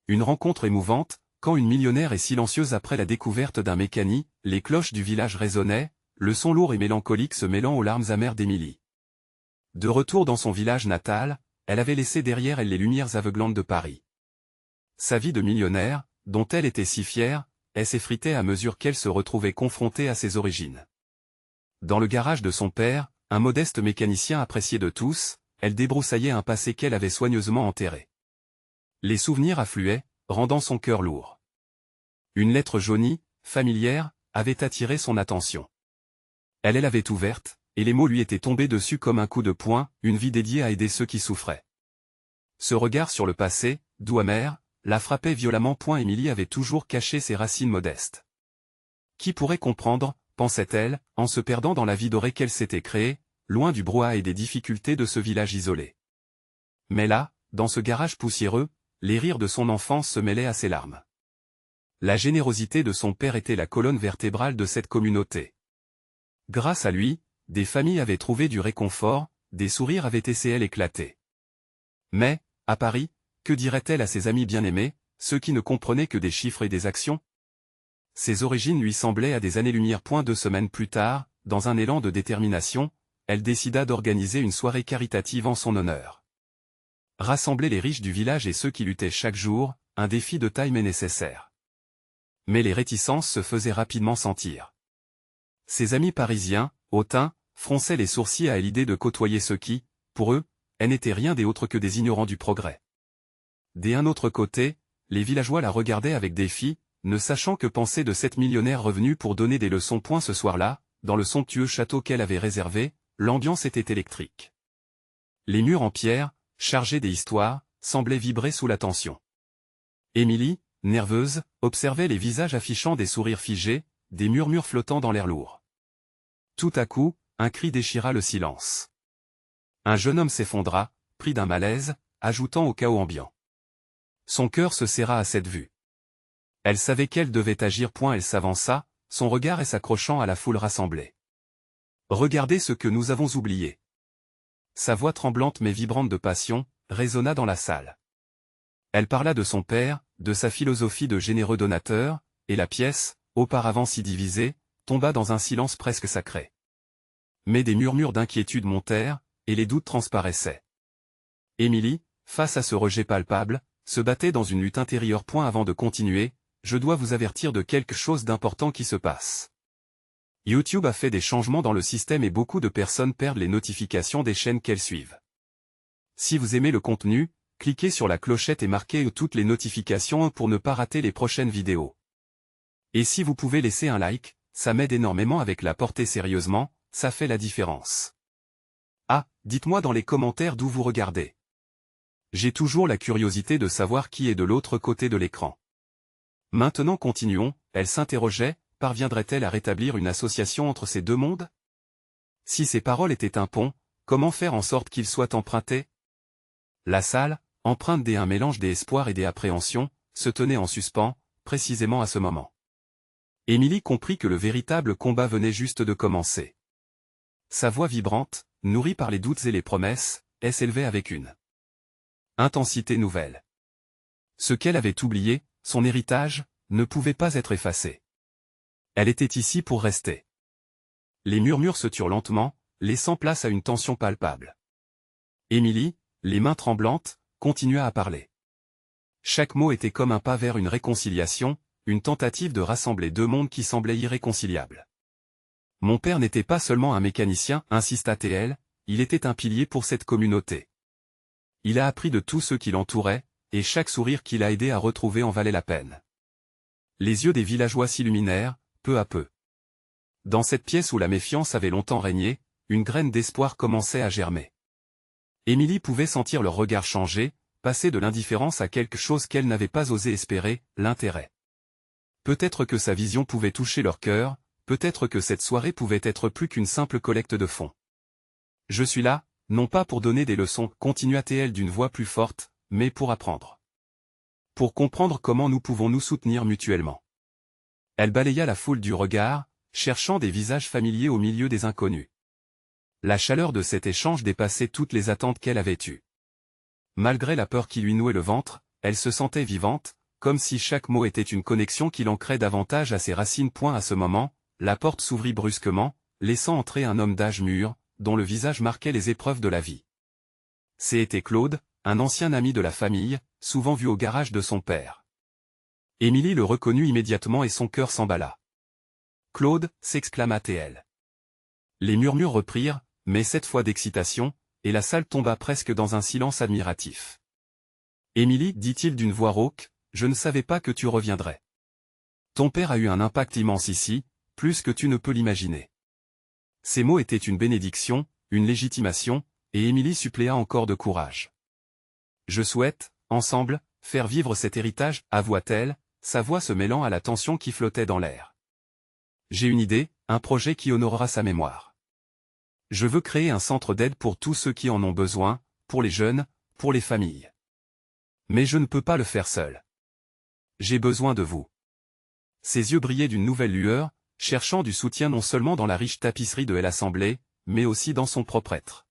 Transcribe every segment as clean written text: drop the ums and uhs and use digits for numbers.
une rencontre émouvante, quand une millionnaire est silencieuse après la découverte d'un mécani, les cloches du village résonnaient, le son lourd et mélancolique se mêlant aux larmes amères d'Émilie. De retour dans son village natal, elle avait laissé derrière elle les lumières aveuglantes de Paris. Sa vie de millionnaire, dont elle était si fière, s'effritait à mesure qu'elle se retrouvait confrontée à ses origines. Dans le garage de son père, un modeste mécanicien apprécié de tous, elle débroussaillait un passé qu'elle avait soigneusement enterré. Les souvenirs affluaient, rendant son cœur lourd. Une lettre jaunie, familière, avait attiré son attention. Elle l'avait ouverte, et les mots lui étaient tombés dessus comme un coup de poing, une vie dédiée à aider ceux qui souffraient. Ce regard sur le passé, doux amer, la frappait violemment. Émilie avait toujours caché ses racines modestes. Qui pourrait comprendre, pensait-elle, en se perdant dans la vie dorée qu'elle s'était créée, loin du brouhaha et des difficultés de ce village isolé. Mais là, dans ce garage poussiéreux, les rires de son enfance se mêlaient à ses larmes. La générosité de son père était la colonne vertébrale de cette communauté. Grâce à lui, des familles avaient trouvé du réconfort, des sourires avaient éclaté. Mais, à Paris, que dirait-elle à ses amis bien-aimés, ceux qui ne comprenaient que des chiffres et des actions? Ses origines lui semblaient à des années-lumière. 2 semaines plus tard, dans un élan de détermination, elle décida d'organiser une soirée caritative en son honneur. Rassembler les riches du village et ceux qui luttaient chaque jour, un défi de taille mais nécessaire. Mais les réticences se faisaient rapidement sentir. Ses amis parisiens, hautains, fronçaient les sourcils à l'idée de côtoyer ceux qui, pour eux, n'étaient rien d'autre que des ignorants du progrès. D'un autre côté, les villageois la regardaient avec défi, ne sachant que penser de cette millionnaire revenue pour donner des leçons. Ce soir-là, dans le somptueux château qu'elle avait réservé, l'ambiance était électrique. Les murs en pierre, chargés des histoires, semblaient vibrer sous la tension. Émilie, nerveuse, observait les visages affichant des sourires figés, des murmures flottant dans l'air lourd. Tout à coup, un cri déchira le silence. Un jeune homme s'effondra, pris d'un malaise, ajoutant au chaos ambiant. Son cœur se serra à cette vue. Elle savait qu'elle devait agir. Elle s'avança, son regard s'accrochant à la foule rassemblée. Regardez ce que nous avons oublié. Sa voix tremblante mais vibrante de passion, résonna dans la salle. Elle parla de son père, de sa philosophie de généreux donateur, et la pièce, auparavant si divisée, tomba dans un silence presque sacré. Mais des murmures d'inquiétude montèrent, et les doutes transparaissaient. Émilie, face à ce rejet palpable, se battait dans une lutte intérieure. Avant de continuer, je dois vous avertir de quelque chose d'important qui se passe. YouTube a fait des changements dans le système et beaucoup de personnes perdent les notifications des chaînes qu'elles suivent. Si vous aimez le contenu, cliquez sur la clochette et marquez toutes les notifications pour ne pas rater les prochaines vidéos. Et si vous pouvez laisser un like, ça m'aide énormément avec la portée sérieusement, ça fait la différence. Ah, dites-moi dans les commentaires d'où vous regardez. J'ai toujours la curiosité de savoir qui est de l'autre côté de l'écran. Maintenant continuons, elle s'interrogeait, parviendrait-elle à rétablir une association entre ces deux mondes? Si ces paroles étaient un pont, comment faire en sorte qu'il soit emprunté? La salle, empreinte d'un mélange d'espoir et d'appréhension, se tenait en suspens, précisément à ce moment. Émilie comprit que le véritable combat venait juste de commencer. Sa voix vibrante, nourrie par les doutes et les promesses, s'élevait avec une intensité nouvelle. Ce qu'elle avait oublié, son héritage, ne pouvait pas être effacé. Elle était ici pour rester. Les murmures se turent lentement, laissant place à une tension palpable. Émilie, les mains tremblantes, continua à parler. Chaque mot était comme un pas vers une réconciliation, une tentative de rassembler deux mondes qui semblaient irréconciliables. Mon père n'était pas seulement un mécanicien, insista-t-elle, il était un pilier pour cette communauté. Il a appris de tous ceux qui l'entouraient, et chaque sourire qu'il a aidé à retrouver en valait la peine. Les yeux des villageois s'illuminèrent, peu à peu. Dans cette pièce où la méfiance avait longtemps régné, une graine d'espoir commençait à germer. Émilie pouvait sentir leur regard changer, passer de l'indifférence à quelque chose qu'elle n'avait pas osé espérer, l'intérêt. Peut-être que sa vision pouvait toucher leur cœur, peut-être que cette soirée pouvait être plus qu'une simple collecte de fonds. Je suis là, non pas pour donner des leçons, continua-t-elle d'une voix plus forte, mais pour apprendre. Pour comprendre comment nous pouvons nous soutenir mutuellement. Elle balaya la foule du regard, cherchant des visages familiers au milieu des inconnus. La chaleur de cet échange dépassait toutes les attentes qu'elle avait eues. Malgré la peur qui lui nouait le ventre, elle se sentait vivante, comme si chaque mot était une connexion qui l'ancrait davantage à ses racines. À ce moment, la porte s'ouvrit brusquement, laissant entrer un homme d'âge mûr, dont le visage marquait les épreuves de la vie. C'était Claude, un ancien ami de la famille, souvent vu au garage de son père. Émilie le reconnut immédiatement et son cœur s'emballa. « Claude » s'exclama-t-elle. Les murmures reprirent, mais cette fois d'excitation, et la salle tomba presque dans un silence admiratif. « Émilie, dit-il d'une voix rauque, je ne savais pas que tu reviendrais. Ton père a eu un impact immense ici, plus que tu ne peux l'imaginer. » Ces mots étaient une bénédiction, une légitimation, et Émilie suppléa encore de courage. « Je souhaite, ensemble, faire vivre cet héritage, avoua-t-elle, sa voix se mêlant à la tension qui flottait dans l'air. J'ai une idée, un projet qui honorera sa mémoire. Je veux créer un centre d'aide pour tous ceux qui en ont besoin, pour les jeunes, pour les familles. Mais je ne peux pas le faire seul. J'ai besoin de vous. » Ses yeux brillaient d'une nouvelle lueur, cherchant du soutien non seulement dans la riche tapisserie de l'Assemblée, mais aussi dans son propre être.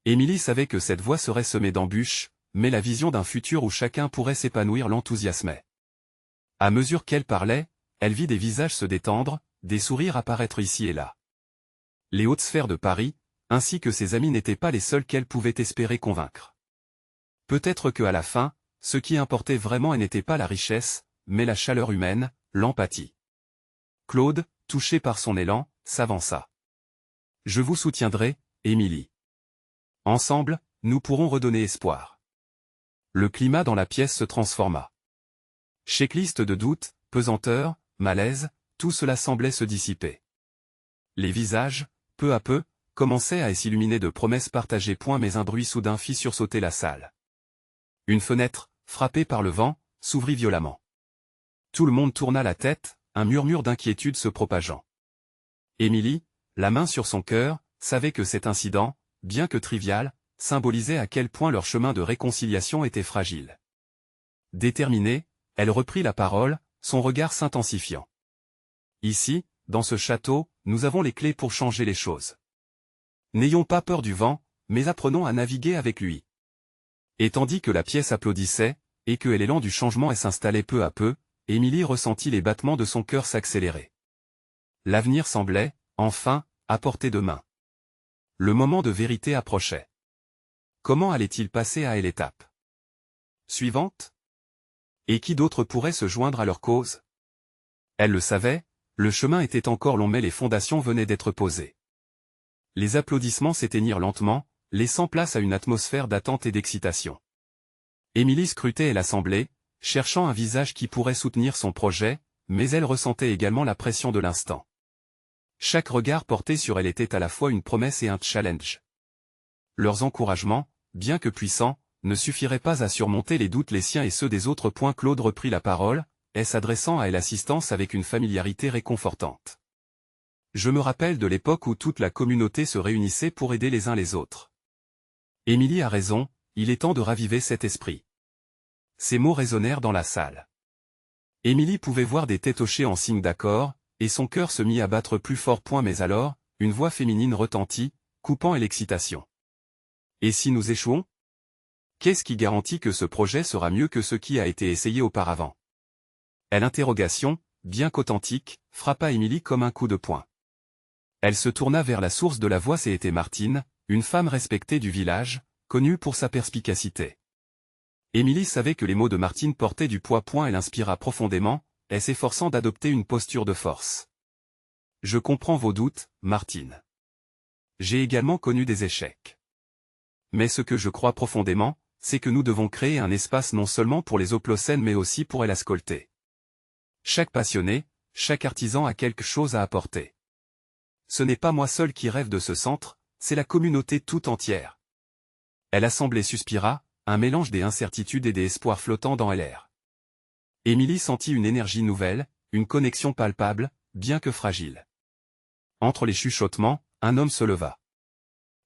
Émilie savait que cette voie serait semée d'embûches, mais la vision d'un futur où chacun pourrait s'épanouir l'enthousiasmait. À mesure qu'elle parlait, elle vit des visages se détendre, des sourires apparaître ici et là. Les hautes sphères de Paris, ainsi que ses amis n'étaient pas les seuls qu'elle pouvait espérer convaincre. Peut-être que à la fin, ce qui importait vraiment n'était pas la richesse, mais la chaleur humaine, l'empathie. Claude, touché par son élan, s'avança. « Je vous soutiendrai, Émilie. Ensemble, nous pourrons redonner espoir. » Le climat dans la pièce se transforma. Checklist de doute, pesanteur, malaise, tout cela semblait se dissiper. Les visages, peu à peu, commençaient à s'illuminer de promesses partagées. Mais un bruit soudain fit sursauter la salle. Une fenêtre, frappée par le vent, s'ouvrit violemment. Tout le monde tourna la tête, un murmure d'inquiétude se propageant. Émilie, la main sur son cœur, savait que cet incident, bien que trivial, symbolisait à quel point leur chemin de réconciliation était fragile. Déterminée, elle reprit la parole, son regard s'intensifiant. « Ici, dans ce château, nous avons les clés pour changer les choses. N'ayons pas peur du vent, mais apprenons à naviguer avec lui. » Et tandis que la pièce applaudissait, et que l'élan du changement s'installait peu à peu, Émilie ressentit les battements de son cœur s'accélérer. L'avenir semblait, enfin, à portée de main. Le moment de vérité approchait. Comment allait-il passer à l'étape suivante? Et qui d'autre pourrait se joindre à leur cause? Elle le savait, le chemin était encore long mais les fondations venaient d'être posées. Les applaudissements s'éteignirent lentement, laissant place à une atmosphère d'attente et d'excitation. Émilie scrutait l'assemblée, cherchant un visage qui pourrait soutenir son projet, mais elle ressentait également la pression de l'instant. Chaque regard porté sur elle était à la fois une promesse et un challenge. Leurs encouragements, bien que puissants, ne suffiraient pas à surmonter les doutes les siens et ceux des autres. Claude reprit la parole, s'adressant à elle assistance avec une familiarité réconfortante. « Je me rappelle de l'époque où toute la communauté se réunissait pour aider les uns les autres. Émilie a raison, il est temps de raviver cet esprit. » Ces mots résonnèrent dans la salle. Émilie pouvait voir des têtes hochées en signe d'accord, et son cœur se mit à battre plus fort. Mais alors, une voix féminine retentit, coupant l'excitation. « Et si nous échouons? Qu'est-ce qui garantit que ce projet sera mieux que ce qui a été essayé auparavant? » L'interrogation, bien qu'authentique, frappa Émilie comme un coup de poing. Elle se tourna vers la source de la voix. C'était Martine, une femme respectée du village, connue pour sa perspicacité. Émilie savait que les mots de Martine portaient du poids. Elle inspira profondément, s'efforçant d'adopter une posture de force. « Je comprends vos doutes, Martine. J'ai également connu des échecs. Mais ce que je crois profondément, c'est que nous devons créer un espace non seulement pour les Oplocènes mais aussi pour les Ascoltés. Chaque passionné, chaque artisan a quelque chose à apporter. Ce n'est pas moi seul qui rêve de ce centre, c'est la communauté tout entière. » L'assemblée suspira, un mélange des incertitudes et des espoirs flottant dans l'air. Émilie sentit une énergie nouvelle, une connexion palpable, bien que fragile. Entre les chuchotements, un homme se leva.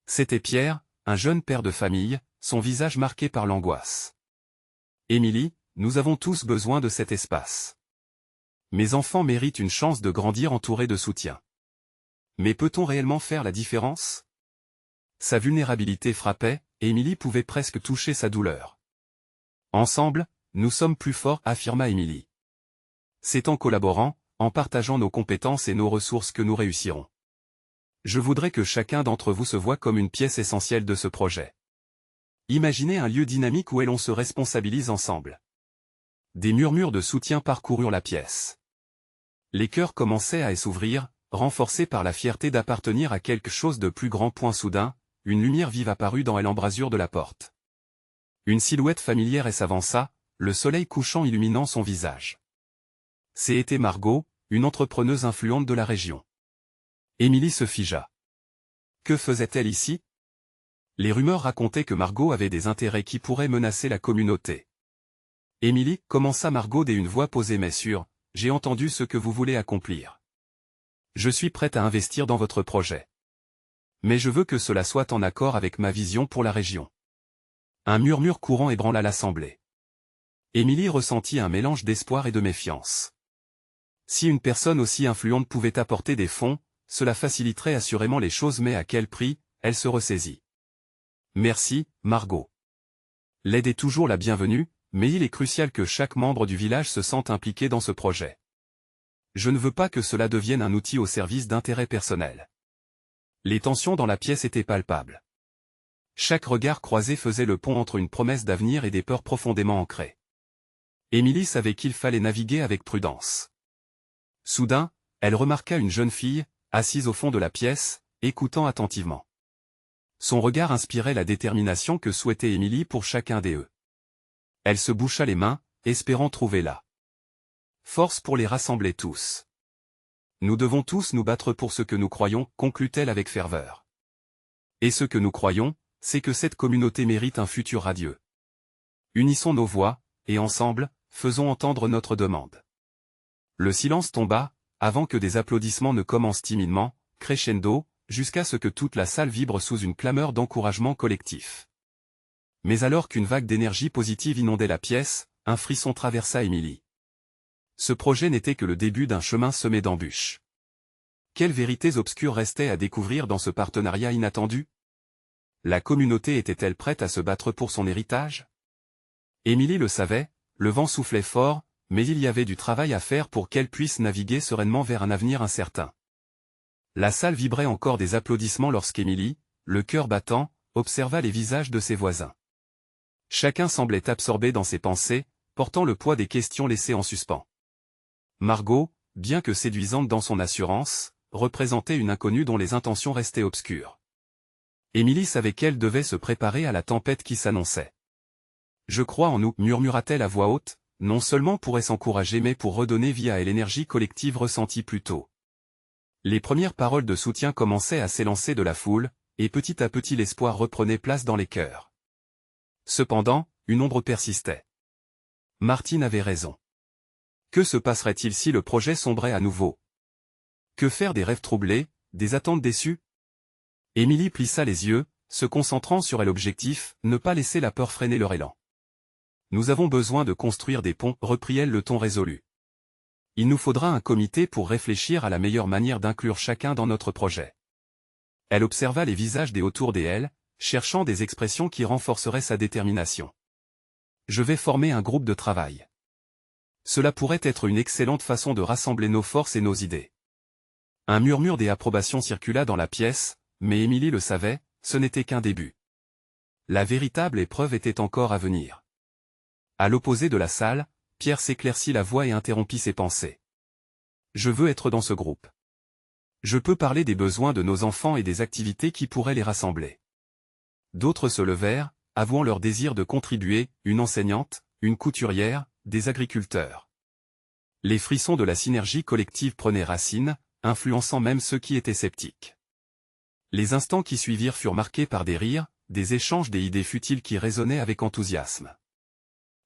C'était Pierre, un jeune père de famille, son visage marqué par l'angoisse. « Émilie, nous avons tous besoin de cet espace. Mes enfants méritent une chance de grandir entourés de soutien. Mais peut-on réellement faire la différence ?» Sa vulnérabilité frappait, et Émilie pouvait presque toucher sa douleur. Ensemble, nous sommes plus forts, affirma Émilie. C'est en collaborant, en partageant nos compétences et nos ressources que nous réussirons. Je voudrais que chacun d'entre vous se voie comme une pièce essentielle de ce projet. Imaginez un lieu dynamique où l'on se responsabilise ensemble. Des murmures de soutien parcoururent la pièce. Les cœurs commençaient à s'ouvrir, renforcés par la fierté d'appartenir à quelque chose de plus grand. Soudain, une lumière vive apparut dans l'embrasure de la porte. Une silhouette familière s'avança, le soleil couchant illuminant son visage. C'était Margot, une entrepreneuse influente de la région. Émilie se figea. Que faisait-elle ici? Les rumeurs racontaient que Margot avait des intérêts qui pourraient menacer la communauté. Émilie, commença Margot d'une voix posée mais sûre, j'ai entendu ce que vous voulez accomplir. Je suis prête à investir dans votre projet. Mais je veux que cela soit en accord avec ma vision pour la région. Un murmure courant ébranla l'assemblée. Émilie ressentit un mélange d'espoir et de méfiance. Si une personne aussi influente pouvait apporter des fonds, cela faciliterait assurément les choses, mais à quel prix? Elle se ressaisit. Merci, Margot. L'aide est toujours la bienvenue, mais il est crucial que chaque membre du village se sente impliqué dans ce projet. Je ne veux pas que cela devienne un outil au service d'intérêts personnels. Les tensions dans la pièce étaient palpables. Chaque regard croisé faisait le pont entre une promesse d'avenir et des peurs profondément ancrées. Émilie savait qu'il fallait naviguer avec prudence. Soudain, elle remarqua une jeune fille, assise au fond de la pièce, écoutant attentivement. Son regard inspirait la détermination que souhaitait Émilie pour chacun d'eux. Elle se boucha les mains, espérant trouver la force pour les rassembler tous. Nous devons tous nous battre pour ce que nous croyons, conclut-elle avec ferveur. Et ce que nous croyons, c'est que cette communauté mérite un futur radieux. Unissons nos voix, et ensemble, faisons entendre notre demande. Le silence tomba, avant que des applaudissements ne commencent timidement, crescendo, jusqu'à ce que toute la salle vibre sous une clameur d'encouragement collectif. Mais alors qu'une vague d'énergie positive inondait la pièce, un frisson traversa Émilie. Ce projet n'était que le début d'un chemin semé d'embûches. Quelles vérités obscures restaient à découvrir dans ce partenariat inattendu? La communauté était-elle prête à se battre pour son héritage? Émilie le savait, le vent soufflait fort, mais il y avait du travail à faire pour qu'elle puisse naviguer sereinement vers un avenir incertain. La salle vibrait encore des applaudissements lorsqu'Émilie, le cœur battant, observa les visages de ses voisins. Chacun semblait absorbé dans ses pensées, portant le poids des questions laissées en suspens. Margot, bien que séduisante dans son assurance, représentait une inconnue dont les intentions restaient obscures. Émilie savait qu'elle devait se préparer à la tempête qui s'annonçait. « Je crois en nous » murmura-t-elle à voix haute, non seulement pour s'encourager mais pour redonner vie à l'énergie collective ressentie plus tôt. Les premières paroles de soutien commençaient à s'élancer de la foule, et petit à petit l'espoir reprenait place dans les cœurs. Cependant, une ombre persistait. Martine avait raison. Que se passerait-il si le projet sombrait à nouveau? Que faire des rêves troublés, des attentes déçues? Émilie plissa les yeux, se concentrant sur l'objectif, ne pas laisser la peur freiner leur élan. Nous avons besoin de construire des ponts, reprit-elle le ton résolu. Il nous faudra un comité pour réfléchir à la meilleure manière d'inclure chacun dans notre projet. Elle observa les visages des autour d'elle, cherchant des expressions qui renforceraient sa détermination. Je vais former un groupe de travail. Cela pourrait être une excellente façon de rassembler nos forces et nos idées. Un murmure d'approbation circula dans la pièce, mais Émilie le savait, ce n'était qu'un début. La véritable épreuve était encore à venir. À l'opposé de la salle, Pierre s'éclaircit la voix et interrompit ses pensées. Je veux être dans ce groupe. Je peux parler des besoins de nos enfants et des activités qui pourraient les rassembler. D'autres se levèrent, avouant leur désir de contribuer, une enseignante, une couturière, des agriculteurs. Les frissons de la synergie collective prenaient racine, influençant même ceux qui étaient sceptiques. Les instants qui suivirent furent marqués par des rires, des échanges des idées futiles qui résonnaient avec enthousiasme.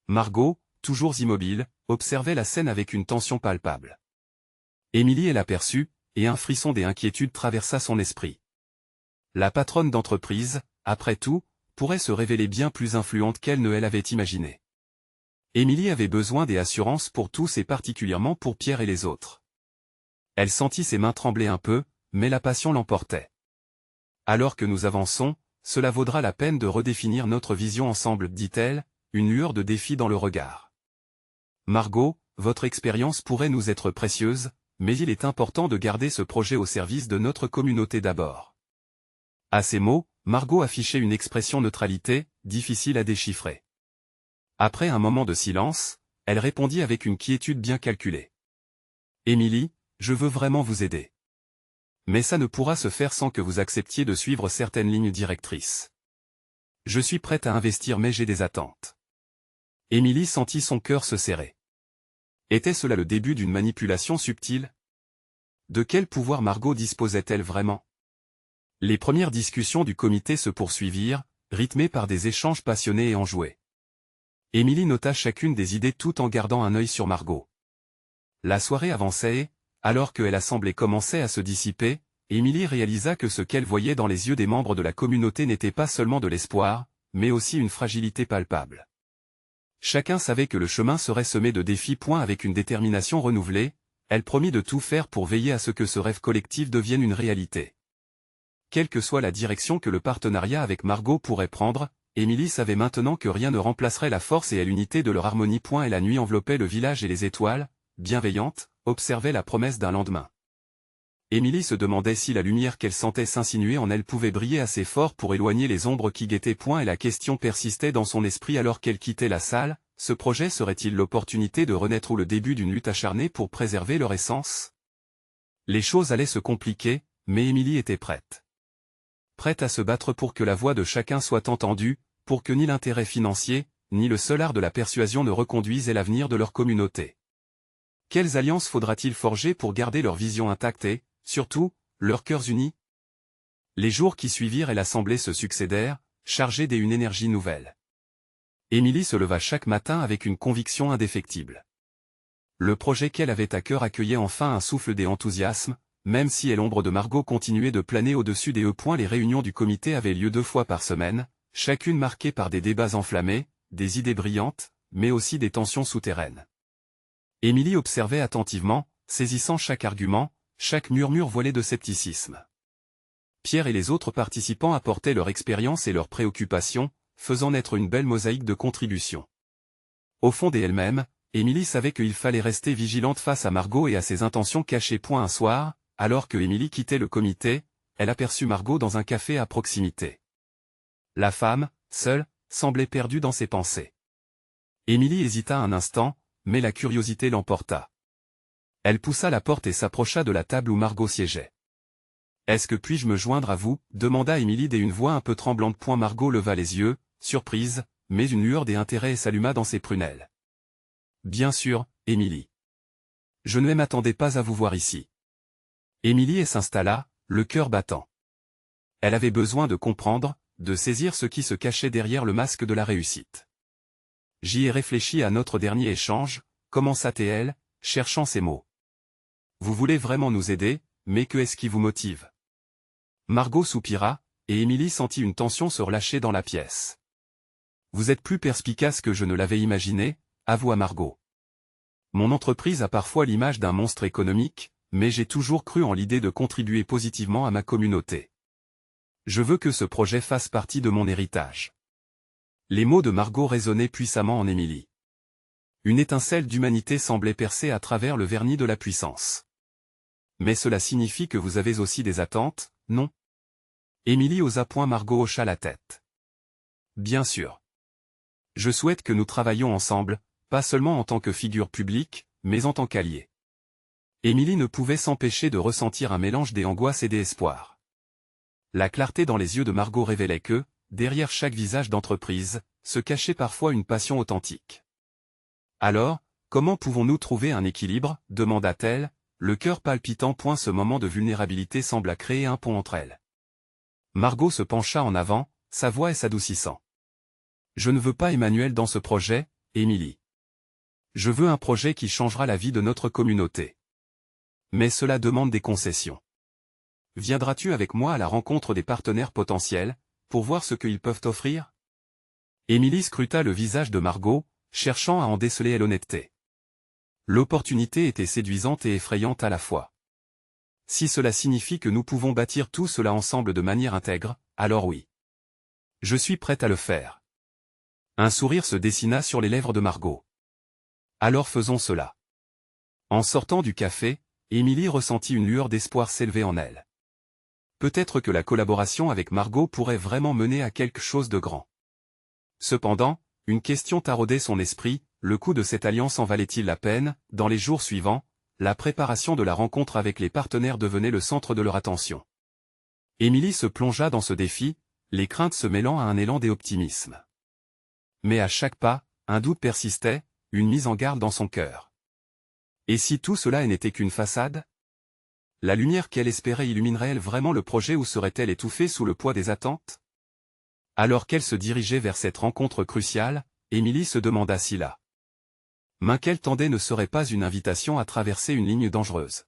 Margot, toujours immobile, observait la scène avec une tension palpable. Émilie l'aperçut, et un frisson d'inquiétude traversa son esprit. La patronne d'entreprise, après tout, pourrait se révéler bien plus influente qu'elle ne l'avait imaginé. Émilie avait besoin des assurances pour tous et particulièrement pour Pierre et les autres. Elle sentit ses mains trembler un peu, mais la passion l'emportait. Alors que nous avançons, cela vaudra la peine de redéfinir notre vision ensemble, dit-elle, une lueur de défi dans le regard. Margot, votre expérience pourrait nous être précieuse, mais il est important de garder ce projet au service de notre communauté d'abord. À ces mots, Margot affichait une expression neutralité, difficile à déchiffrer. Après un moment de silence, elle répondit avec une quiétude bien calculée. Émilie, je veux vraiment vous aider. Mais ça ne pourra se faire sans que vous acceptiez de suivre certaines lignes directrices. Je suis prête à investir mais j'ai des attentes. Émilie sentit son cœur se serrer. Était cela le début d'une manipulation subtile? De quel pouvoir Margot disposait-elle vraiment? Les premières discussions du comité se poursuivirent, rythmées par des échanges passionnés et enjoués. Émilie nota chacune des idées tout en gardant un œil sur Margot. La soirée avançait et, alors que l'assemblée commençait à se dissiper, Émilie réalisa que ce qu'elle voyait dans les yeux des membres de la communauté n'était pas seulement de l'espoir, mais aussi une fragilité palpable. Chacun savait que le chemin serait semé de défis. Avec une détermination renouvelée, elle promit de tout faire pour veiller à ce que ce rêve collectif devienne une réalité. Quelle que soit la direction que le partenariat avec Margot pourrait prendre, Émilie savait maintenant que rien ne remplacerait la force et l'unité de leur harmonie. Et la nuit enveloppait le village et les étoiles, bienveillantes, observaient la promesse d'un lendemain. Émilie se demandait si la lumière qu'elle sentait s'insinuer en elle pouvait briller assez fort pour éloigner les ombres qui guettaient. Et la question persistait dans son esprit alors qu'elle quittait la salle, ce projet serait-il l'opportunité de renaître ou le début d'une lutte acharnée pour préserver leur essence? Les choses allaient se compliquer, mais Émilie était prête. Prête à se battre pour que la voix de chacun soit entendue, pour que ni l'intérêt financier, ni le seul art de la persuasion ne reconduisent l'avenir de leur communauté. Quelles alliances faudra-t-il forger pour garder leur vision intacte et, surtout, leurs cœurs unis? Les jours qui suivirent et l'assemblée se succédèrent, chargés d'une énergie nouvelle. Émilie se leva chaque matin avec une conviction indéfectible. Le projet qu'elle avait à cœur accueillait enfin un souffle d'enthousiasme, même si l'ombre de Margot continuait de planer au-dessus des les réunions du comité avaient lieu 2 fois par semaine, chacune marquée par des débats enflammés, des idées brillantes, mais aussi des tensions souterraines. Émilie observait attentivement, saisissant chaque argument, chaque murmure voilé de scepticisme. Pierre et les autres participants apportaient leur expérience et leurs préoccupations, faisant naître une belle mosaïque de contributions. Au fond d'elle-même, Émilie savait qu'il fallait rester vigilante face à Margot et à ses intentions cachées. Un soir, alors que Émilie quittait le comité, elle aperçut Margot dans un café à proximité. La femme, seule, semblait perdue dans ses pensées. Émilie hésita un instant, mais la curiosité l'emporta. Elle poussa la porte et s'approcha de la table où Margot siégeait. « Est-ce que puis-je me joindre à vous ?» demanda Émilie d'une voix un peu tremblante. Margot leva les yeux, surprise, mais une lueur d'intérêt s'alluma dans ses prunelles. « Bien sûr, Émilie. Je ne m'attendais pas à vous voir ici. » Émilie s'installa, le cœur battant. Elle avait besoin de comprendre, de saisir ce qui se cachait derrière le masque de la réussite. « J'y ai réfléchi à notre dernier échange, » commença-t-elle, cherchant ses mots. « Vous voulez vraiment nous aider, mais que est-ce qui vous motive ?» Margot soupira, et Émilie sentit une tension se relâcher dans la pièce. « Vous êtes plus perspicace que je ne l'avais imaginé, » avoua Margot. « Mon entreprise a parfois l'image d'un monstre économique, mais j'ai toujours cru en l'idée de contribuer positivement à ma communauté. Je veux que ce projet fasse partie de mon héritage. » Les mots de Margot résonnaient puissamment en Émilie. Une étincelle d'humanité semblait percer à travers le vernis de la puissance. « Mais cela signifie que vous avez aussi des attentes, non ?» Émilie osa. Margot hocha la tête. « Bien sûr. Je souhaite que nous travaillions ensemble, pas seulement en tant que figure publique, mais en tant qu'alliés. » Émilie ne pouvait s'empêcher de ressentir un mélange d'angoisse et d'espoir. La clarté dans les yeux de Margot révélait que, derrière chaque visage d'entreprise, se cachait parfois une passion authentique. « Alors, comment pouvons-nous trouver un équilibre ?» demanda-t-elle, le cœur palpitant. Ce moment de vulnérabilité sembla créer un pont entre elles. Margot se pencha en avant, sa voix s'adoucissant. « Je ne veux pas Emmanuel dans ce projet, Émilie. Je veux un projet qui changera la vie de notre communauté. Mais cela demande des concessions. Viendras-tu avec moi à la rencontre des partenaires potentiels, pour voir ce qu'ils peuvent offrir ?» Émilie scruta le visage de Margot, cherchant à en déceler l'honnêteté. L'opportunité était séduisante et effrayante à la fois. « Si cela signifie que nous pouvons bâtir tout cela ensemble de manière intègre, alors oui. Je suis prête à le faire. » Un sourire se dessina sur les lèvres de Margot. Alors faisons cela. En sortant du café, Émilie ressentit une lueur d'espoir s'élever en elle. Peut-être que la collaboration avec Margot pourrait vraiment mener à quelque chose de grand. Cependant, une question taraudait son esprit, le coût de cette alliance en valait-il la peine? Dans les jours suivants, la préparation de la rencontre avec les partenaires devenait le centre de leur attention. Émilie se plongea dans ce défi, les craintes se mêlant à un élan d'optimisme. Mais à chaque pas, un doute persistait, une mise en garde dans son cœur. Et si tout cela n'était qu'une façade? La lumière qu'elle espérait illuminerait-elle vraiment le projet ou serait-elle étouffée sous le poids des attentes? Alors qu'elle se dirigeait vers cette rencontre cruciale, Émilie se demanda si la main qu'elle tendait ne serait pas une invitation à traverser une ligne dangereuse.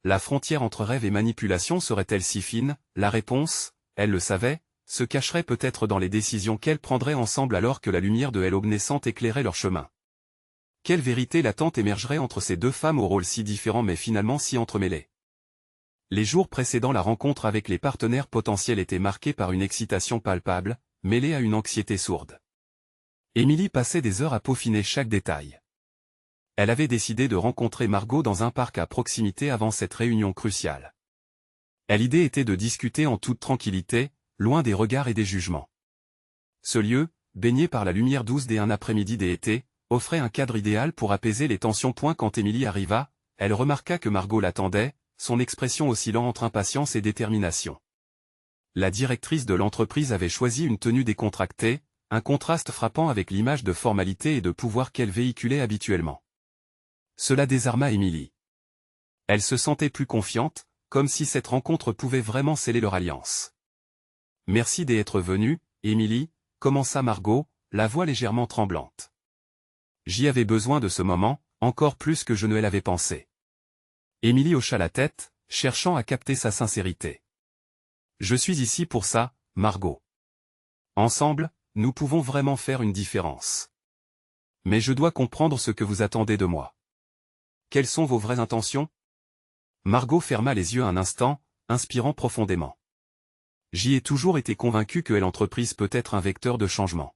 La frontière entre rêve et manipulation serait-elle si fine? La réponse, elle le savait, se cacherait peut-être dans les décisions qu'elles prendraient ensemble alors que la lumière de l'aube naissante éclairait leur chemin. Quelle vérité latente émergerait entre ces deux femmes aux rôles si différents mais finalement si entremêlés? Les jours précédant la rencontre avec les partenaires potentiels étaient marqués par une excitation palpable, mêlée à une anxiété sourde. Émilie passait des heures à peaufiner chaque détail. Elle avait décidé de rencontrer Margot dans un parc à proximité avant cette réunion cruciale. L'idée était de discuter en toute tranquillité, loin des regards et des jugements. Ce lieu, baigné par la lumière douce d'un après-midi d'été, offrait un cadre idéal pour apaiser les tensions. Quand Émilie arriva, elle remarqua que Margot l'attendait, son expression oscillant entre impatience et détermination. La directrice de l'entreprise avait choisi une tenue décontractée, un contraste frappant avec l'image de formalité et de pouvoir qu'elle véhiculait habituellement. Cela désarma Émilie. Elle se sentait plus confiante, comme si cette rencontre pouvait vraiment sceller leur alliance. « Merci d'être venue, Émilie », commença Margot, la voix légèrement tremblante. « J'y avais besoin de ce moment, encore plus que je ne l'avais pensé. » Émilie hocha la tête, cherchant à capter sa sincérité. « Je suis ici pour ça, Margot. Ensemble, nous pouvons vraiment faire une différence. Mais je dois comprendre ce que vous attendez de moi. Quelles sont vos vraies intentions? » Margot ferma les yeux un instant, inspirant profondément. « J'y ai toujours été convaincue que l'entreprise peut être un vecteur de changement.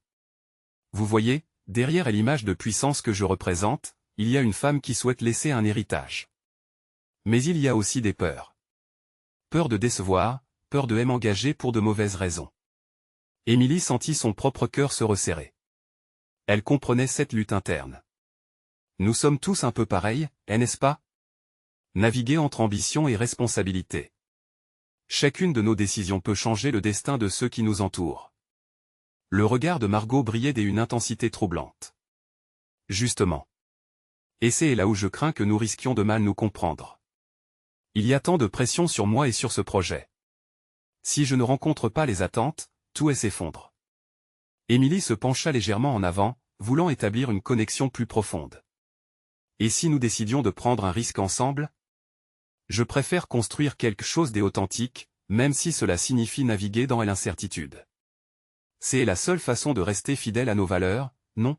Vous voyez, derrière l'image de puissance que je représente, il y a une femme qui souhaite laisser un héritage. Mais il y a aussi des peurs. Peur de décevoir, peur de m'engager pour de mauvaises raisons. » Émilie sentit son propre cœur se resserrer. Elle comprenait cette lutte interne. Nous sommes tous un peu pareils, n'est-ce pas? Naviguer entre ambition et responsabilité. Chacune de nos décisions peut changer le destin de ceux qui nous entourent. Le regard de Margot brillait d'une intensité troublante. Justement. Et c'est là où je crains que nous risquions de mal nous comprendre. Il y a tant de pression sur moi et sur ce projet. Si je ne rencontre pas les attentes, tout s'effondre. Émilie se pencha légèrement en avant, voulant établir une connexion plus profonde. Et si nous décidions de prendre un risque ensemble? Je préfère construire quelque chose d'authentique, même si cela signifie naviguer dans l'incertitude. C'est la seule façon de rester fidèle à nos valeurs, non?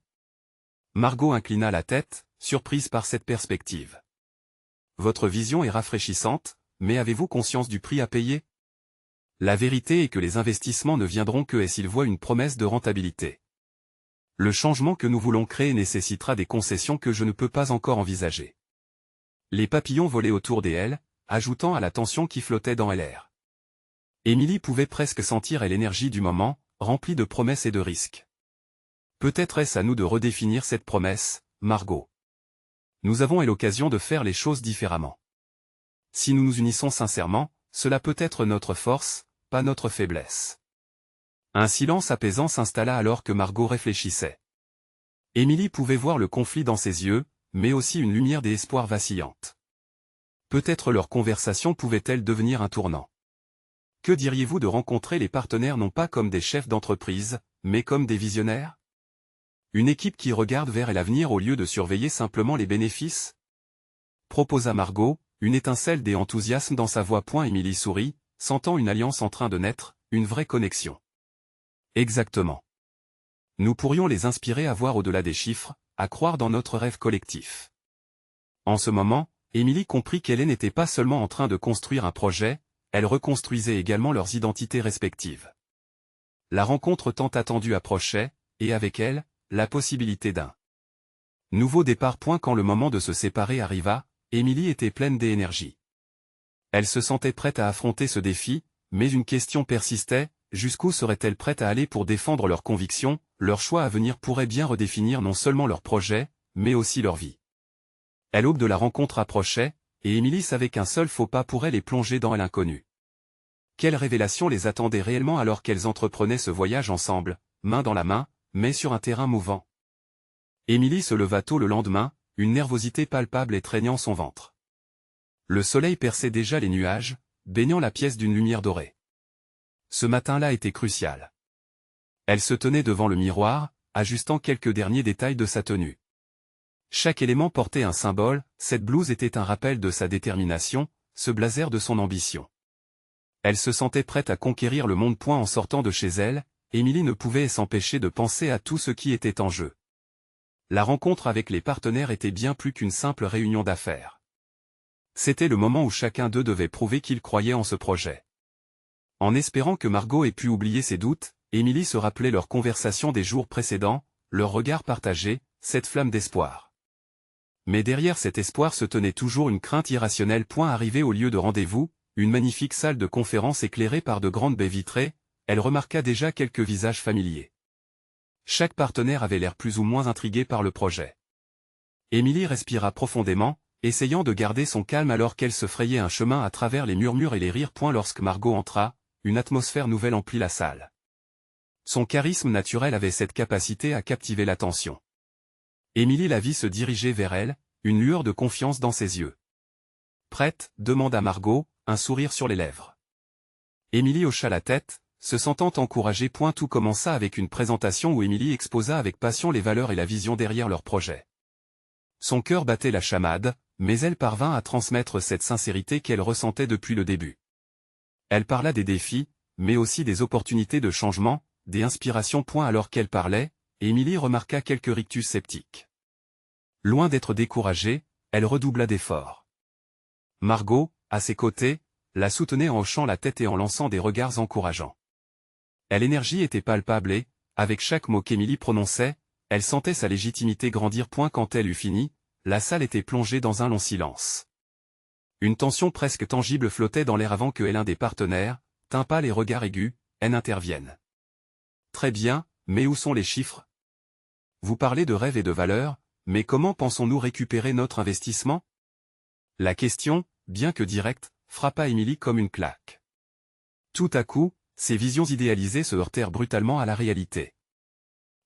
Margot inclina la tête, surprise par cette perspective. Votre vision est rafraîchissante, mais avez-vous conscience du prix à payer? La vérité est que les investissements ne viendront que s'ils voient une promesse de rentabilité. Le changement que nous voulons créer nécessitera des concessions que je ne peux pas encore envisager. Les papillons volaient autour d'elle, ajoutant à la tension qui flottait dans l'air. Émilie pouvait presque sentir l'énergie du moment, remplie de promesses et de risques. Peut-être est-ce à nous de redéfinir cette promesse, Margot. Nous avons l'occasion de faire les choses différemment. Si nous nous unissons sincèrement, cela peut être notre force, pas notre faiblesse. Un silence apaisant s'installa alors que Margot réfléchissait. Émilie pouvait voir le conflit dans ses yeux, mais aussi une lumière d'espoir vacillante. Peut-être leur conversation pouvait-elle devenir un tournant. Que diriez-vous de rencontrer les partenaires non pas comme des chefs d'entreprise, mais comme des visionnaires? Une équipe qui regarde vers l'avenir au lieu de surveiller simplement les bénéfices? Proposa Margot, une étincelle d'enthousiasme dans sa voix. Émilie sourit, sentant une alliance en train de naître, une vraie connexion. Exactement. Nous pourrions les inspirer à voir au-delà des chiffres, à croire dans notre rêve collectif. En ce moment, Émilie comprit qu'elle n'était pas seulement en train de construire un projet, elle reconstruisait également leurs identités respectives. La rencontre tant attendue approchait, et avec elle, la possibilité d'un Nouveau départ. Quand le moment de se séparer arriva, Émilie était pleine d'énergie. Elle se sentait prête à affronter ce défi, mais une question persistait, jusqu'où serait-elle prête à aller pour défendre leurs convictions? Leur choix à venir pourrait bien redéfinir non seulement leur projet, mais aussi leur vie. L'aube de la rencontre approchait, et Émilie savait qu'un seul faux pas pourrait les plonger dans l'inconnu. Quelle révélation les attendait réellement alors qu'elles entreprenaient ce voyage ensemble, main dans la main, mais sur un terrain mouvant? Émilie se leva tôt le lendemain, une nervosité palpable étreignant son ventre. Le soleil perçait déjà les nuages, baignant la pièce d'une lumière dorée. Ce matin-là était crucial. Elle se tenait devant le miroir, ajustant quelques derniers détails de sa tenue. Chaque élément portait un symbole, cette blouse était un rappel de sa détermination, ce blazer de son ambition. Elle se sentait prête à conquérir le monde. En sortant de chez elle, Émilie ne pouvait s'empêcher de penser à tout ce qui était en jeu. La rencontre avec les partenaires était bien plus qu'une simple réunion d'affaires. C'était le moment où chacun d'eux devait prouver qu'il croyait en ce projet. En espérant que Margot ait pu oublier ses doutes, Émilie se rappelait leurs conversations des jours précédents, leurs regards partagés, cette flamme d'espoir. Mais derrière cet espoir se tenait toujours une crainte irrationnelle. Arrivée au lieu de rendez-vous, une magnifique salle de conférence éclairée par de grandes baies vitrées, elle remarqua déjà quelques visages familiers. Chaque partenaire avait l'air plus ou moins intrigué par le projet. Émilie respira profondément, essayant de garder son calme alors qu'elle se frayait un chemin à travers les murmures et les rires. Lorsque Margot entra, une atmosphère nouvelle emplit la salle. Son charisme naturel avait cette capacité à captiver l'attention. Émilie la vit se diriger vers elle, une lueur de confiance dans ses yeux. « Prête ?» demanda Margot, un sourire sur les lèvres. Émilie hocha la tête, se sentant encouragée. Tout commença avec une présentation où Émilie exposa avec passion les valeurs et la vision derrière leur projet. Son cœur battait la chamade, mais elle parvint à transmettre cette sincérité qu'elle ressentait depuis le début. Elle parla des défis, mais aussi des opportunités de changement, des inspirations. Alors qu'elle parlait, Émilie remarqua quelques rictus sceptiques. Loin d'être découragée, elle redoubla d'efforts. Margot, à ses côtés, la soutenait en hochant la tête et en lançant des regards encourageants. L'énergie était palpable et, avec chaque mot qu'Émilie prononçait, elle sentait sa légitimité grandir. Quand elle eut fini, la salle était plongée dans un long silence. Une tension presque tangible flottait dans l'air avant que l'un des partenaires, teint pâle et regard aigu, n'intervienne. « Très bien, mais où sont les chiffres? Vous parlez de rêves et de valeurs, mais comment pensons-nous récupérer notre investissement ?» La question, bien que directe, frappa Émilie comme une claque. Tout à coup, ses visions idéalisées se heurtèrent brutalement à la réalité.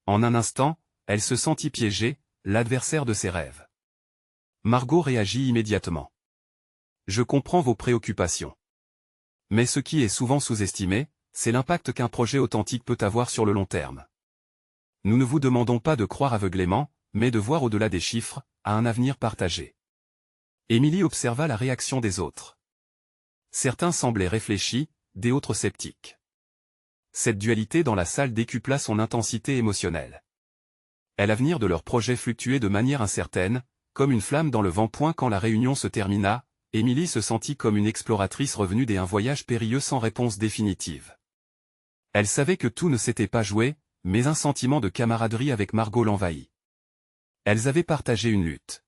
En un instant, elle se sentit piégée, l'adversaire de ses rêves. Margot réagit immédiatement. « Je comprends vos préoccupations. Mais ce qui est souvent sous-estimé, c'est l'impact qu'un projet authentique peut avoir sur le long terme. Nous ne vous demandons pas de croire aveuglément, mais de voir au-delà des chiffres, à un avenir partagé. » Émilie observa la réaction des autres. Certains semblaient réfléchis, des autres sceptiques. Cette dualité dans la salle décupla son intensité émotionnelle. L'avenir de leur projet fluctuait de manière incertaine, comme une flamme dans le vent. Quand la réunion se termina, Émilie se sentit comme une exploratrice revenue d'un voyage périlleux sans réponse définitive. Elle savait que tout ne s'était pas joué, mais un sentiment de camaraderie avec Margot l'envahit. Elles avaient partagé une lutte.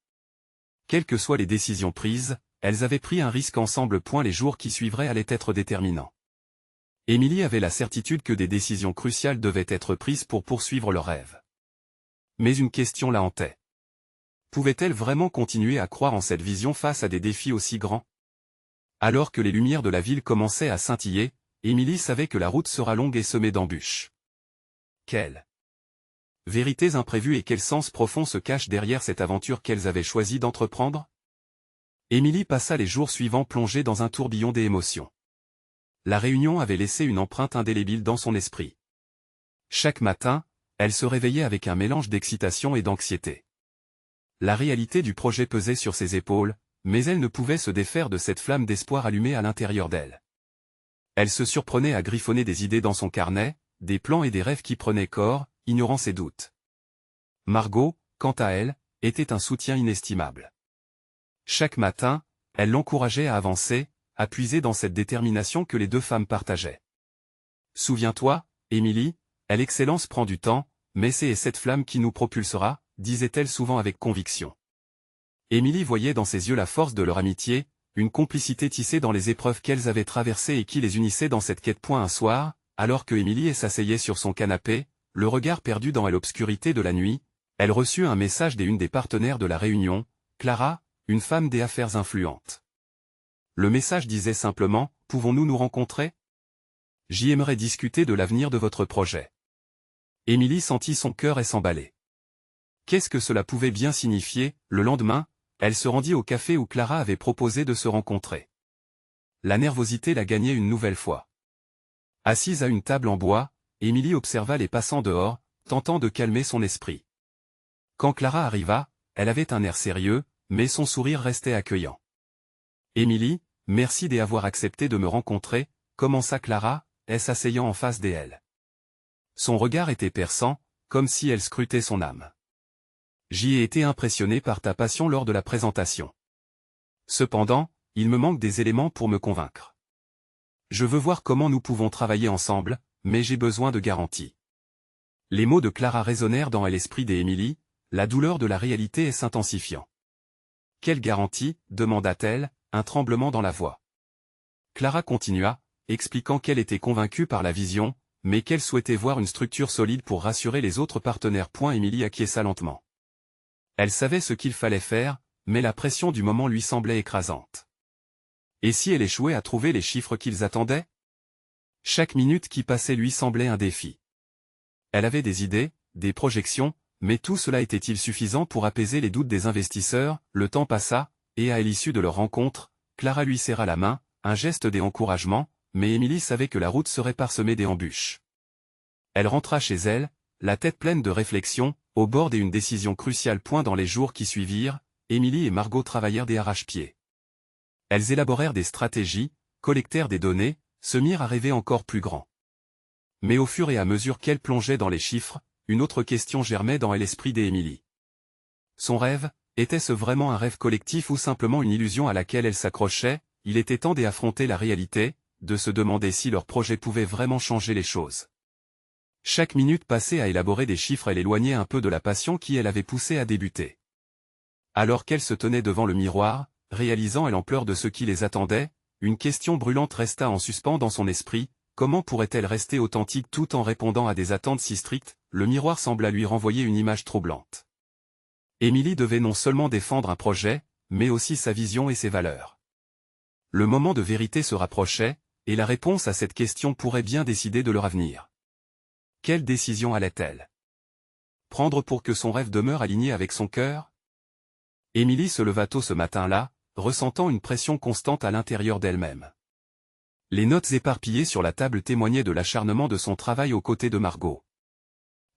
Quelles que soient les décisions prises, elles avaient pris un risque ensemble. Les jours qui suivraient allaient être déterminants. Émilie avait la certitude que des décisions cruciales devaient être prises pour poursuivre leur rêve. Mais une question la hantait. Pouvait-elle vraiment continuer à croire en cette vision face à des défis aussi grands? Alors que les lumières de la ville commençaient à scintiller, Émilie savait que la route sera longue et semée d'embûches. Quelles vérités imprévues et quel sens profond se cache derrière cette aventure qu'elles avaient choisi d'entreprendre? Émilie passa les jours suivants plongée dans un tourbillon d'émotions. La réunion avait laissé une empreinte indélébile dans son esprit. Chaque matin, elle se réveillait avec un mélange d'excitation et d'anxiété. La réalité du projet pesait sur ses épaules, mais elle ne pouvait se défaire de cette flamme d'espoir allumée à l'intérieur d'elle. Elle se surprenait à griffonner des idées dans son carnet, des plans et des rêves qui prenaient corps, ignorant ses doutes. Margot, quant à elle, était un soutien inestimable. Chaque matin, elle l'encourageait à avancer, à puiser dans cette détermination que les deux femmes partageaient. « Souviens-toi, Émilie, l'excellence prend du temps, mais c'est cette flamme qui nous propulsera » disait-elle souvent avec conviction. Émilie voyait dans ses yeux la force de leur amitié, une complicité tissée dans les épreuves qu'elles avaient traversées et qui les unissait dans cette quête. Un soir, alors que Émilie s'asseyait sur son canapé, le regard perdu dans l'obscurité de la nuit, elle reçut un message d'une des partenaires de la réunion, Clara, une femme des affaires influentes. Le message disait simplement « Pouvons-nous nous rencontrer ? J'y aimerais discuter de l'avenir de votre projet. » Émilie sentit son cœur s'emballer. Qu'est-ce que cela pouvait bien signifier? Le lendemain, elle se rendit au café où Clara avait proposé de se rencontrer. La nervosité la gagnait une nouvelle fois. Assise à une table en bois, Émilie observa les passants dehors, tentant de calmer son esprit. Quand Clara arriva, elle avait un air sérieux, mais son sourire restait accueillant. « Émilie, merci d'avoir accepté de me rencontrer », commença Clara, s'asseyant en face d'elle. Son regard était perçant, comme si elle scrutait son âme. « J'y ai été impressionné par ta passion lors de la présentation. Cependant, il me manque des éléments pour me convaincre. Je veux voir comment nous pouvons travailler ensemble, mais j'ai besoin de garanties. » Les mots de Clara résonnèrent dans l'esprit d'Émilie, la douleur de la réalité s'intensifiant. « Quelle garantie ?» demanda-t-elle, un tremblement dans la voix. Clara continua, expliquant qu'elle était convaincue par la vision, mais qu'elle souhaitait voir une structure solide pour rassurer les autres partenaires. Émilie acquiesça lentement. Elle savait ce qu'il fallait faire, mais la pression du moment lui semblait écrasante. Et si elle échouait à trouver les chiffres qu'ils attendaient? Chaque minute qui passait lui semblait un défi. Elle avait des idées, des projections, mais tout cela était-il suffisant pour apaiser les doutes des investisseurs? Le temps passa, et à l'issue de leur rencontre, Clara lui serra la main, un geste d'encouragement, mais Émilie savait que la route serait parsemée d'embûches. Elle rentra chez elle, la tête pleine de réflexions, au bord d'une décision cruciale. Dans les jours qui suivirent, Émilie et Margot travaillèrent d'arrache-pied. Elles élaborèrent des stratégies, collectèrent des données, se mirent à rêver encore plus grand. Mais au fur et à mesure qu'elle plongeait dans les chiffres, une autre question germait dans l'esprit d'Émilie. Son rêve, était-ce vraiment un rêve collectif ou simplement une illusion à laquelle elle s'accrochait? Il était temps d'affronter la réalité, de se demander si leur projet pouvait vraiment changer les choses. Chaque minute passée à élaborer des chiffres l'éloignait un peu de la passion qui elle avait poussé à débuter. Alors qu'elle se tenait devant le miroir, réalisant l'ampleur de ce qui les attendait, une question brûlante resta en suspens dans son esprit. Comment pourrait-elle rester authentique tout en répondant à des attentes si strictes? Le miroir sembla lui renvoyer une image troublante. Émilie devait non seulement défendre un projet, mais aussi sa vision et ses valeurs. Le moment de vérité se rapprochait, et la réponse à cette question pourrait bien décider de leur avenir. Quelle décision allait-elle prendre pour que son rêve demeure aligné avec son cœur? Émilie se leva tôt ce matin-là, ressentant une pression constante à l'intérieur d'elle-même. Les notes éparpillées sur la table témoignaient de l'acharnement de son travail aux côtés de Margot.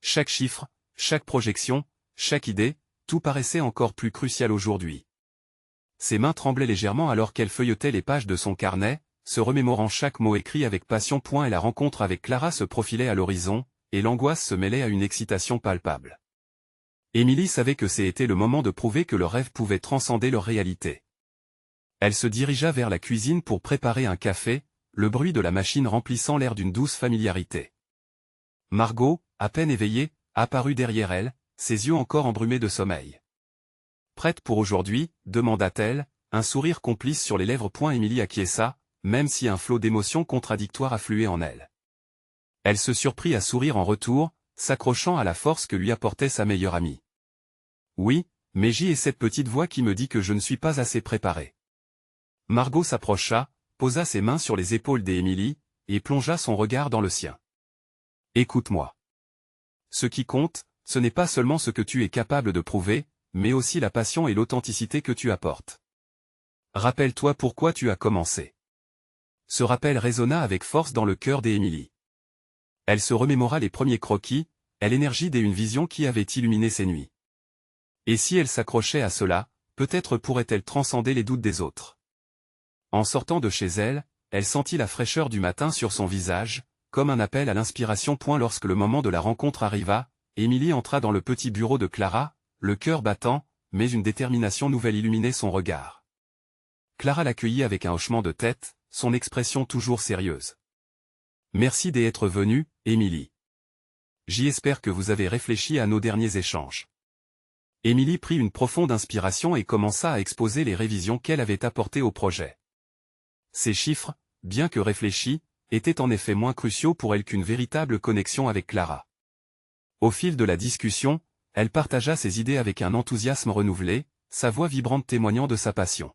Chaque chiffre, chaque projection, chaque idée, tout paraissait encore plus crucial aujourd'hui. Ses mains tremblaient légèrement alors qu'elle feuilletait les pages de son carnet, se remémorant chaque mot écrit avec passion. Et la rencontre avec Clara se profilait à l'horizon, et l'angoisse se mêlait à une excitation palpable. Émilie savait que c'était le moment de prouver que leur rêve pouvait transcender leur réalité. Elle se dirigea vers la cuisine pour préparer un café, le bruit de la machine remplissant l'air d'une douce familiarité. Margot, à peine éveillée, apparut derrière elle, ses yeux encore embrumés de sommeil. « Prête pour aujourd'hui ?» demanda-t-elle, un sourire complice sur les lèvres. Émilie acquiesça, même si un flot d'émotions contradictoires affluait en elle. Elle se surprit à sourire en retour, s'accrochant à la force que lui apportait sa meilleure amie. « Oui, mais j'y ai cette petite voix qui me dit que je ne suis pas assez préparée. » Margot s'approcha, posa ses mains sur les épaules d'Émilie, et plongea son regard dans le sien. « Écoute-moi. Ce qui compte, ce n'est pas seulement ce que tu es capable de prouver, mais aussi la passion et l'authenticité que tu apportes. Rappelle-toi pourquoi tu as commencé. » Ce rappel résonna avec force dans le cœur d'Émilie. Elle se remémora les premiers croquis, l'énergie d'une vision qui avait illuminé ses nuits. Et si elle s'accrochait à cela, peut-être pourrait-elle transcender les doutes des autres. En sortant de chez elle, elle sentit la fraîcheur du matin sur son visage, comme un appel à l'inspiration. Lorsque le moment de la rencontre arriva, Émilie entra dans le petit bureau de Clara, le cœur battant, mais une détermination nouvelle illuminait son regard. Clara l'accueillit avec un hochement de tête, son expression toujours sérieuse. « Merci d'être venue, Émilie. J'espère que vous avez réfléchi à nos derniers échanges. Émilie prit une profonde inspiration et commença à exposer les révisions qu'elle avait apportées au projet. Ces chiffres, bien que réfléchis, étaient en effet moins cruciaux pour elle qu'une véritable connexion avec Clara. Au fil de la discussion, elle partagea ses idées avec un enthousiasme renouvelé, sa voix vibrante témoignant de sa passion.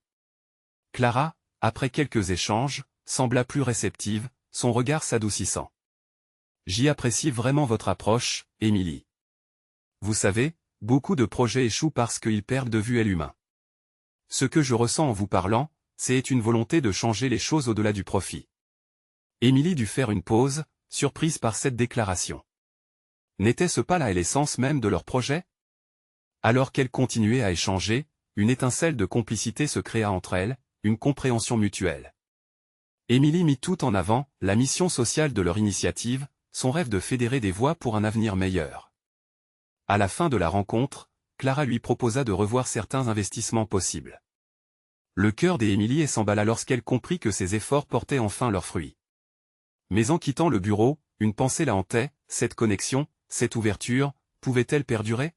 Clara, après quelques échanges, sembla plus réceptive, son regard s'adoucissant. « J'y apprécie vraiment votre approche, Émilie. Vous savez, beaucoup de projets échouent parce qu'ils perdent de vue l'humain. Ce que je ressens en vous parlant, c'est une volonté de changer les choses au-delà du profit. » Émilie dut faire une pause, surprise par cette déclaration. N'était-ce pas là l'essence même de leur projet? Alors qu'elles continuaient à échanger, une étincelle de complicité se créa entre elles, une compréhension mutuelle. Émilie mit tout en avant, la mission sociale de leur initiative, son rêve de fédérer des voix pour un avenir meilleur. À la fin de la rencontre, Clara lui proposa de revoir certains investissements possibles. Le cœur d'Émilie s'emballa lorsqu'elle comprit que ses efforts portaient enfin leurs fruits. Mais en quittant le bureau, une pensée la hantait, cette connexion, cette ouverture, pouvait-elle perdurer?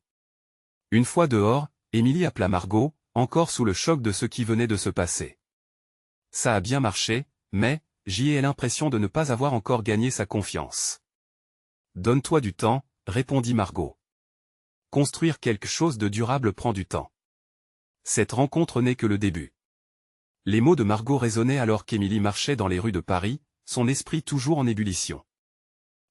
Une fois dehors, Émilie appela Margot, encore sous le choc de ce qui venait de se passer. Ça a bien marché, mais, j'y ai l'impression de ne pas avoir encore gagné sa confiance. Donne-toi du temps, répondit Margot. Construire quelque chose de durable prend du temps. Cette rencontre n'est que le début. Les mots de Margot résonnaient alors qu'Émilie marchait dans les rues de Paris, son esprit toujours en ébullition.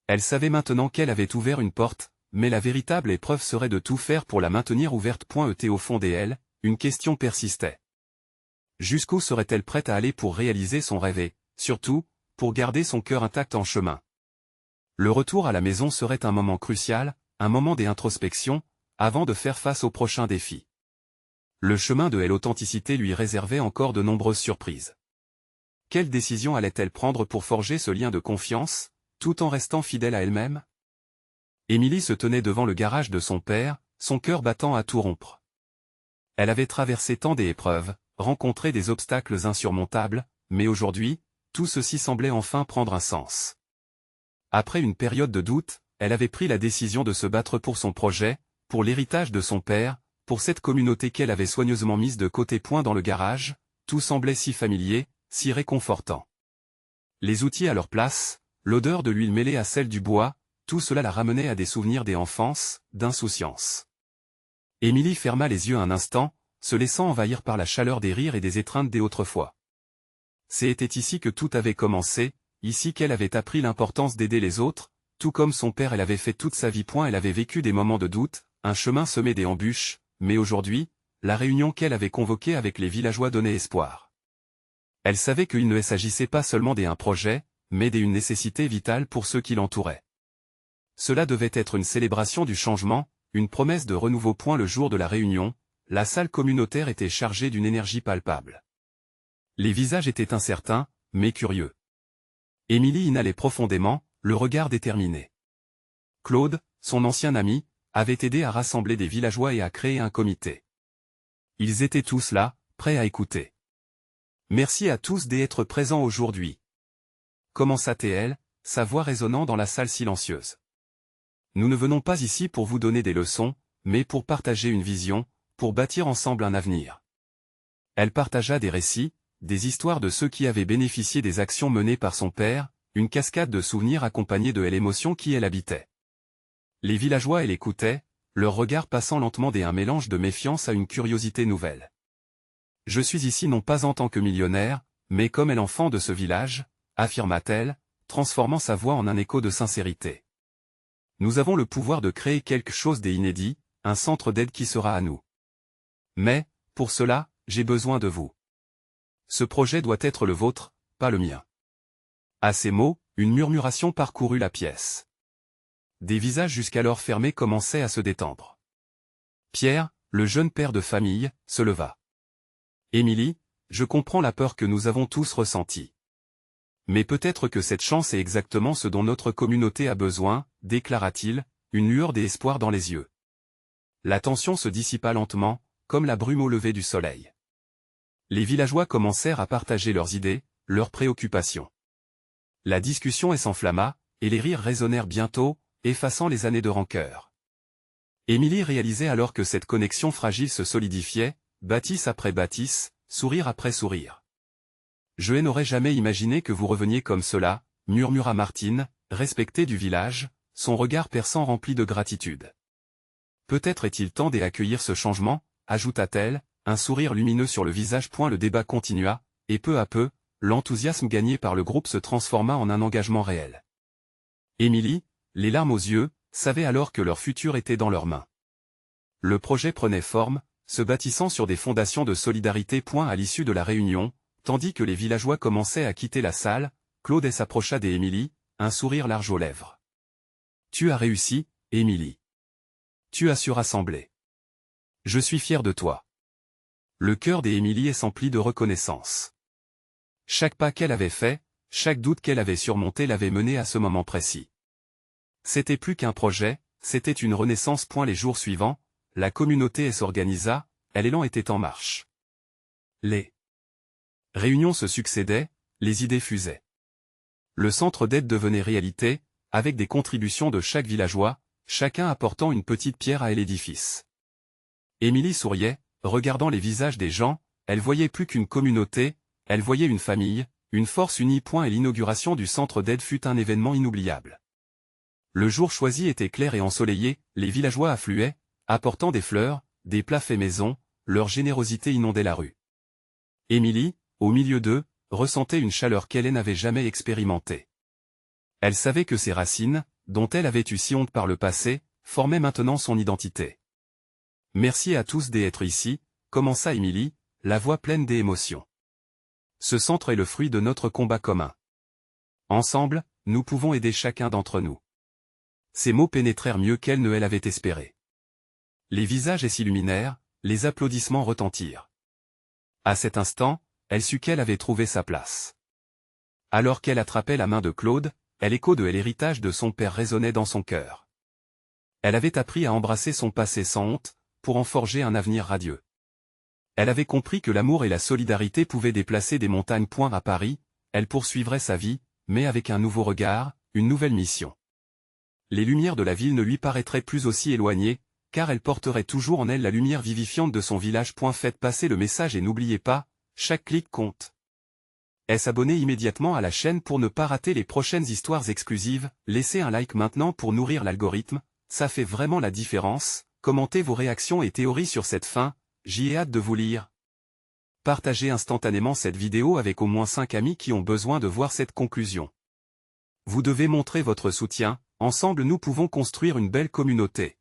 Elle savait maintenant qu'elle avait ouvert une porte, mais la véritable épreuve serait de tout faire pour la maintenir ouverte. Au fond d'elle, une question persistait. Jusqu'où serait-elle prête à aller pour réaliser son rêve et, surtout, pour garder son cœur intact en chemin? Le retour à la maison serait un moment crucial, un moment d'introspection, avant de faire face aux prochains défis. Le chemin de l'authenticité lui réservait encore de nombreuses surprises. Quelle décision allait-elle prendre pour forger ce lien de confiance, tout en restant fidèle à elle-même? Émilie se tenait devant le garage de son père, son cœur battant à tout rompre. Elle avait traversé tant d'épreuves, rencontré des obstacles insurmontables, mais aujourd'hui, tout ceci semblait enfin prendre un sens. Après une période de doute, elle avait pris la décision de se battre pour son projet, pour l'héritage de son père, pour cette communauté qu'elle avait soigneusement mise de côté. Dans le garage, tout semblait si familier, si réconfortant. Les outils à leur place, l'odeur de l'huile mêlée à celle du bois, tout cela la ramenait à des souvenirs d'enfance, d'insouciance. Émilie ferma les yeux un instant, se laissant envahir par la chaleur des rires et des étreintes d'autrefois. C'était ici que tout avait commencé, ici qu'elle avait appris l'importance d'aider les autres, tout comme son père elle avait fait toute sa vie. Elle avait vécu des moments de doute, un chemin semé d'embûches, mais aujourd'hui, la réunion qu'elle avait convoquée avec les villageois donnait espoir. Elle savait qu'il ne s'agissait pas seulement d'un projet, mais d'une nécessité vitale pour ceux qui l'entouraient. Cela devait être une célébration du changement, une promesse de renouveau. Le jour de la réunion, la salle communautaire était chargée d'une énergie palpable. Les visages étaient incertains, mais curieux. Émilie inhalait profondément, le regard déterminé. Claude, son ancien ami, avait aidé à rassembler des villageois et à créer un comité. Ils étaient tous là, prêts à écouter. Merci à tous d'être présents aujourd'hui. Commença-t-elle, sa voix résonnant dans la salle silencieuse. Nous ne venons pas ici pour vous donner des leçons, mais pour partager une vision, pour bâtir ensemble un avenir. Elle partagea des récits, des histoires de ceux qui avaient bénéficié des actions menées par son père, une cascade de souvenirs accompagnés de l'émotion qui elle habitait. Les villageois l'écoutaient, leur regard passant lentement d'un mélange de méfiance à une curiosité nouvelle. Je suis ici non pas en tant que millionnaire, mais comme l'enfant de ce village, affirma-t-elle, transformant sa voix en un écho de sincérité. Nous avons le pouvoir de créer quelque chose d'inédit, un centre d'aide qui sera à nous. Mais, pour cela, j'ai besoin de vous. Ce projet doit être le vôtre, pas le mien. À ces mots, une murmuration parcourut la pièce. Des visages jusqu'alors fermés commençaient à se détendre. Pierre, le jeune père de famille, se leva. Émilie, je comprends la peur que nous avons tous ressentie. Mais peut-être que cette chance est exactement ce dont notre communauté a besoin, déclara-t-il, une lueur d'espoir dans les yeux. La tension se dissipa lentement, comme la brume au lever du soleil. Les villageois commencèrent à partager leurs idées, leurs préoccupations. La discussion s'enflamma, et les rires résonnèrent bientôt, effaçant les années de rancœur. Émilie réalisait alors que cette connexion fragile se solidifiait, bâtisse après bâtisse, sourire après sourire. Je n'aurais jamais imaginé que vous reveniez comme cela, murmura Martine, respectée du village, son regard perçant rempli de gratitude. Peut-être est-il temps d'accueillir ce changement, ajouta-t-elle, un sourire lumineux sur le visage. Le débat continua, et peu à peu, l'enthousiasme gagné par le groupe se transforma en un engagement réel. Émilie, les larmes aux yeux, savait alors que leur futur était dans leurs mains. Le projet prenait forme, se bâtissant sur des fondations de solidarité. À l'issue de la réunion, tandis que les villageois commençaient à quitter la salle, Claude s'approcha d'Émilie, un sourire large aux lèvres. « Tu as réussi, Émilie. Tu as su rassembler. Je suis fier de toi. » Le cœur d'Émilie s'emplit de reconnaissance. Chaque pas qu'elle avait fait, chaque doute qu'elle avait surmonté l'avait menée à ce moment précis. C'était plus qu'un projet, c'était une renaissance. Les jours suivants, la communauté s'organisa, l'élan était en marche. Les réunions se succédaient, les idées fusaient. Le centre d'aide devenait réalité, avec des contributions de chaque villageois, chacun apportant une petite pierre à l'édifice. Émilie souriait, regardant les visages des gens, elle voyait plus qu'une communauté, elle voyait une famille, une force unie. Et l'inauguration du centre d'aide fut un événement inoubliable. Le jour choisi était clair et ensoleillé, les villageois affluaient, apportant des fleurs, des plats faits maison, leur générosité inondait la rue. Émilie, au milieu d'eux, ressentait une chaleur qu'elle n'avait jamais expérimentée. Elle savait que ses racines, dont elle avait eu si honte par le passé, formaient maintenant son identité. « Merci à tous d'être ici », commença Émilie, la voix pleine d'émotion. Ce centre est le fruit de notre combat commun. Ensemble, nous pouvons aider chacun d'entre nous. Ces mots pénétrèrent mieux qu'elle ne l'avait espéré. Les visages s'illuminèrent, les applaudissements retentirent. À cet instant, elle sut qu'elle avait trouvé sa place. Alors qu'elle attrapait la main de Claude, l'écho de l'héritage de son père résonnait dans son cœur. Elle avait appris à embrasser son passé sans honte, pour en forger un avenir radieux. Elle avait compris que l'amour et la solidarité pouvaient déplacer des montagnes. À Paris, elle poursuivrait sa vie, mais avec un nouveau regard, une nouvelle mission. Les lumières de la ville ne lui paraîtraient plus aussi éloignées, car elle porterait toujours en elle la lumière vivifiante de son village. Faites passer le message et n'oubliez pas, chaque clic compte. S'abonner immédiatement à la chaîne pour ne pas rater les prochaines histoires exclusives, laissez un like maintenant pour nourrir l'algorithme, ça fait vraiment la différence, commentez vos réactions et théories sur cette fin, j'y ai hâte de vous lire. Partagez instantanément cette vidéo avec au moins 5 amis qui ont besoin de voir cette conclusion. Vous devez montrer votre soutien, ensemble nous pouvons construire une belle communauté.